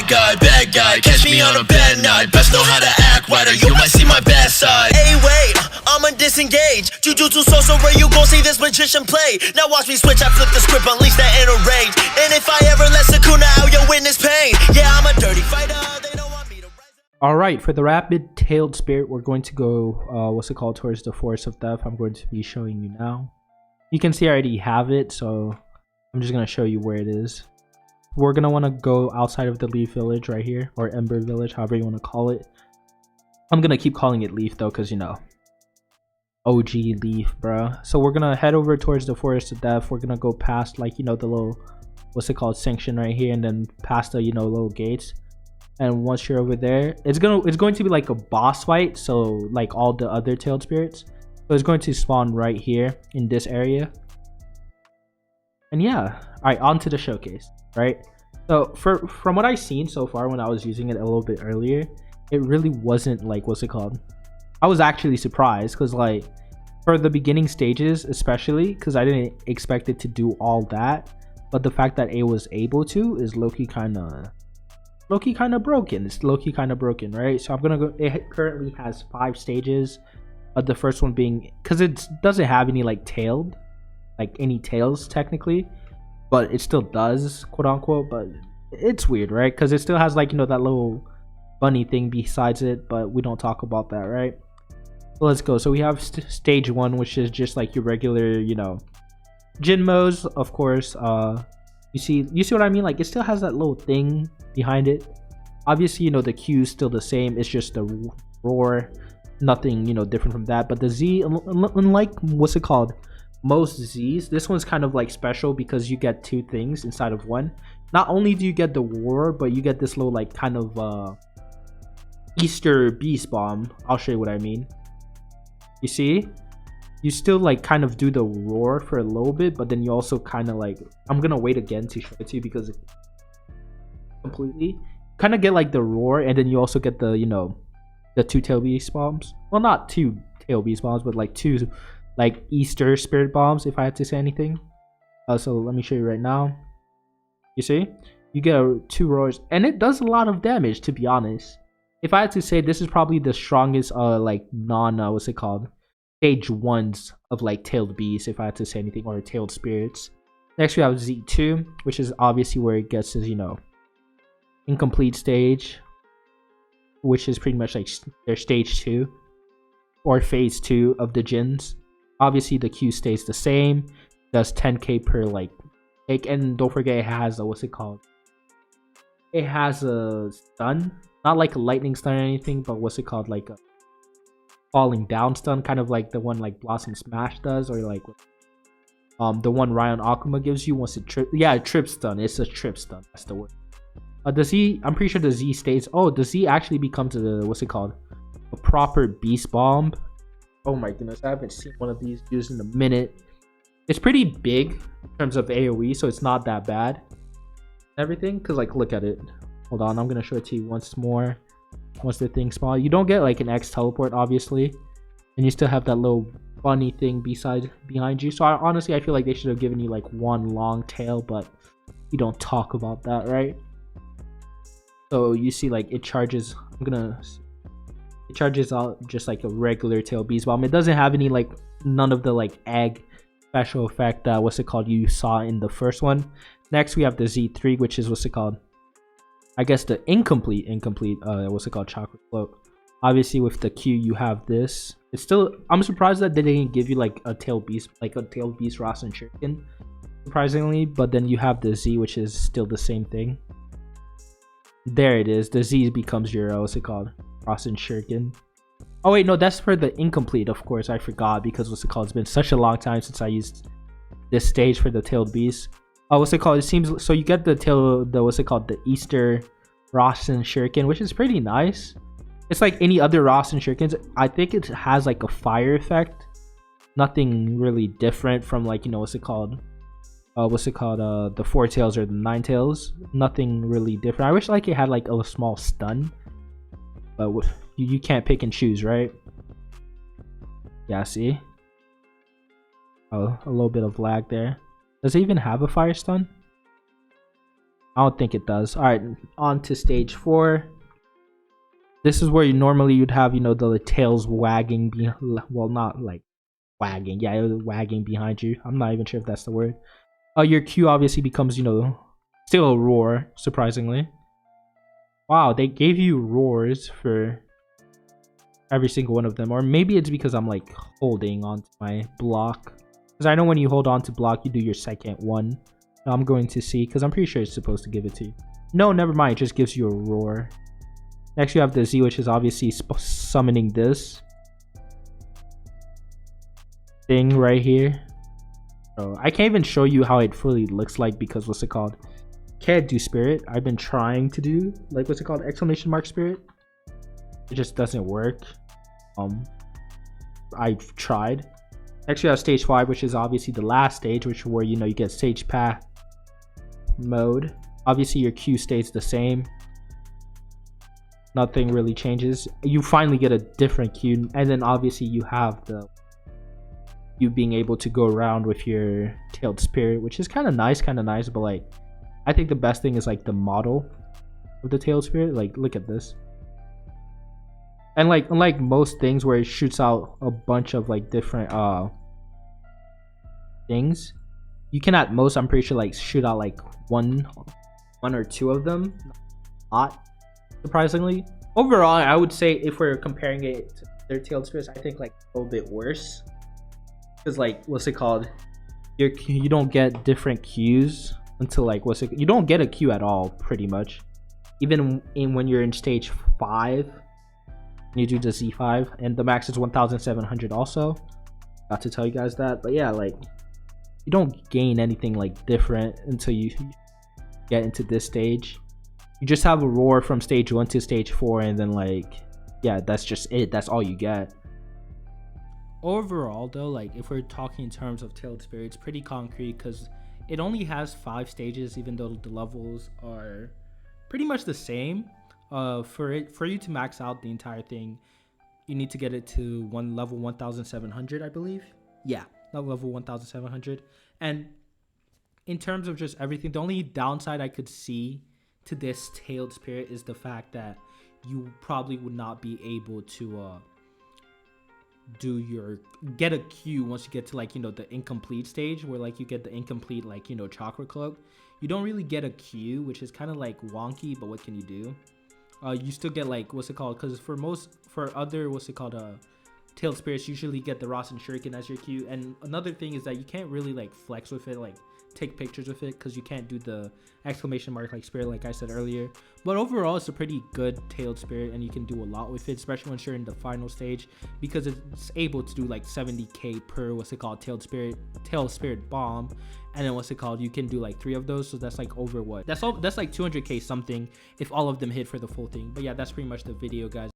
bad guy. Catch me on a bad night. Best know how to act right, or you might see my bad side. Hey, wait, I'ma disengage. Jujutsu sorcerer, you gon' see this magician play. Now watch me switch, I flip the script, unleash that inner rage. And if I ever let Sukuna out, you'll witness pain. Yeah, I'm a dirty fighter. They don't want me to rise up. Alright, for the rapid tailed spirit, we're going to go, towards the forest of death. I'm going to be showing you now. You can see I already have it, so I'm just going to show you where it is. We're going to want to go outside of the Leaf Village right here, or Ember Village, however you want to call it. I'm going to keep calling it Leaf though, because, you know, OG Leaf, bro. So we're going to head over towards the Forest of Death. We're going to go past, like, you know, the little, section right here, and then past the, you know, little gates. And once you're over there, it's going to be like a boss fight, so like all the other tailed spirits. So it's going to spawn right here in this area. And yeah, all right, on to the showcase, right? So from what I've seen so far when I was using it a little bit earlier, it really wasn't like, I was actually surprised, because like for the beginning stages especially, because I didn't expect it to do all that, but the fact that it was able to is low-key kind of broken. It's low-key kind of broken, right? So I'm gonna go. It currently has 5 stages. The first one being, because it doesn't have any like any tails technically, but it still does, quote unquote. But it's weird, right? Because it still has, like, you know, that little bunny thing besides it, but we don't talk about that, right? So let's go. So we have stage 1, which is just like your regular, you know, Jinmos, of course. You see what I mean? Like, it still has that little thing behind it. Obviously, you know, the Q is still the same. It's just the roar, nothing, you know, different from that. But the Z, unlike most Z's, this one's kind of like special because you get 2 things inside of one. Not only do you get the roar, but you get this little like kind of Easter beast bomb. I'll show you what I mean. You see, you still like kind of do the roar for a little bit, but then you also kind of like, I'm gonna wait again to show it to you because it completely kind of get like the roar, and then you also get the, you know, the 2 tail beast bombs. Well, not 2 tail beast bombs, but like 2 like Easter spirit bombs, if I had to say anything. So let me show you right now. You see, you get 2 roars, and it does a lot of damage, to be honest. If I had to say, this is probably the strongest like non stage 1s of like tailed beasts, if I had to say anything, or tailed spirits. Next we have Z2, which is obviously where it gets his, you know, incomplete stage, which is pretty much like their stage 2 or phase 2 of the Jins. Obviously the Q stays the same, does 10k per like take, and don't forget it has a it has a stun, not like a lightning stun or anything, but like a falling down stun, kind of like the one like Blossom Smash does, or like the one Ryan Akuma gives you once it trip stun. It's a trip stun, that's the word. The Z, I'm pretty sure the Z stays. Oh, the Z actually becomes a proper beast bomb. Oh my goodness, I haven't seen one of these used in a minute. It's pretty big in terms of AoE, so it's not that bad. Everything, because like, look at it. Hold on, I'm gonna show it to you once more. Once the thing spawns, you don't get like an X teleport, obviously, and you still have that little bunny thing behind you. So honestly, I feel like they should have given you like one long tail, but you don't talk about that, right? So you see, like, it charges. It charges out just like a regular tail beast bomb. It doesn't have any like none of the like egg special effect that you saw in the first one. Next we have the Z3, which is I guess the incomplete chocolate float. Obviously with the Q you have this. It's still, I'm surprised that they didn't give you like a tail beast Rasen Shuriken, surprisingly. But then you have the Z, which is still the same thing. There it is. The Z becomes your Rasen Shuriken. Oh wait, no, that's for the incomplete, of course. I forgot, because it's been such a long time since I used this stage for the tailed beast. It seems so you get the the Easter Rasen Shuriken, which is pretty nice. It's like any other Rasen Shurikens. I think it has like a fire effect. Nothing really different from like, you know, the 4 tails or the 9 tails. Nothing really different. I wish like it had like a small stun, but you can't pick and choose, right? Yeah, see? Oh, a little bit of lag there. Does it even have a fire stun? I don't think it does. All right, on to stage 4. This is where you normally you'd have, you know, the tails wagging. Well, not like wagging. Yeah, it was wagging behind you. I'm not even sure if that's the word. Your Q obviously becomes, you know, still a roar, surprisingly. Wow, they gave you roars for every single one of them. Or maybe it's because I'm like holding onto my block. Because I know when you hold on to block, you do your second one. I'm going to see, because I'm pretty sure it's supposed to give it to you. No, never mind. It just gives you a roar. Next, you have the Z, which is obviously summoning this thing right here. So I can't even show you how it fully looks like because what's it called? Can't do spirit. I've been trying to do like what's it called? Exclamation mark spirit. It just doesn't work. I've tried. Next, you have stage 5, which is obviously the last stage, which where you know you get stage path mode. Obviously, your Q stays the same. Nothing really changes. You finally get a different Q, and then obviously you have you being able to go around with your tailed spirit, which is kind of nice, but like I think the best thing is like the model of the tailed spirit. Like, look at this. And like unlike most things where it shoots out a bunch of like different things, you can at most, I'm pretty sure, like shoot out like one or two of them. Not surprisingly. Overall, I would say if we're comparing it to their tailed spirits, I think like a little bit worse. Because like what's it called? You don't get different Qs until like you don't get a Q at all pretty much. Even when you're in stage 5. You do the Z5 and the max is 1700 also. Got to tell you guys that. But yeah, like you don't gain anything like different until you get into this stage. You just have a roar from stage 1 to stage 4, and then like yeah, that's just it. That's all you get. Overall though, like if we're talking in terms of tailed spirit, it's pretty concrete because it only has 5 stages, even though the levels are pretty much the same. For you to max out the entire thing, you need to get it to level 1700, I believe. Yeah, level 1700. And in terms of just everything, the only downside I could see to this tailed spirit is the fact that you probably would not be able to get a Q once you get to like, you know, the incomplete stage where like you get the incomplete like, you know, chakra cloak. You don't really get a Q, which is kind of like wonky, but what can you do? You still get like what's it called, because for other tailed spirits, you usually get the Rasen Shuriken as your Q. And another thing is that you can't really like flex with it, like take pictures with it, because you can't do the exclamation mark like spirit like I said earlier. But overall, it's a pretty good tailed spirit, and you can do a lot with it, especially once you're in the final stage, because it's able to do like 70k per tailed spirit bomb. And then you can do like 3 of those, so that's like over what, that's like 200k something if all of them hit for the full thing. But yeah, that's pretty much the video, guys.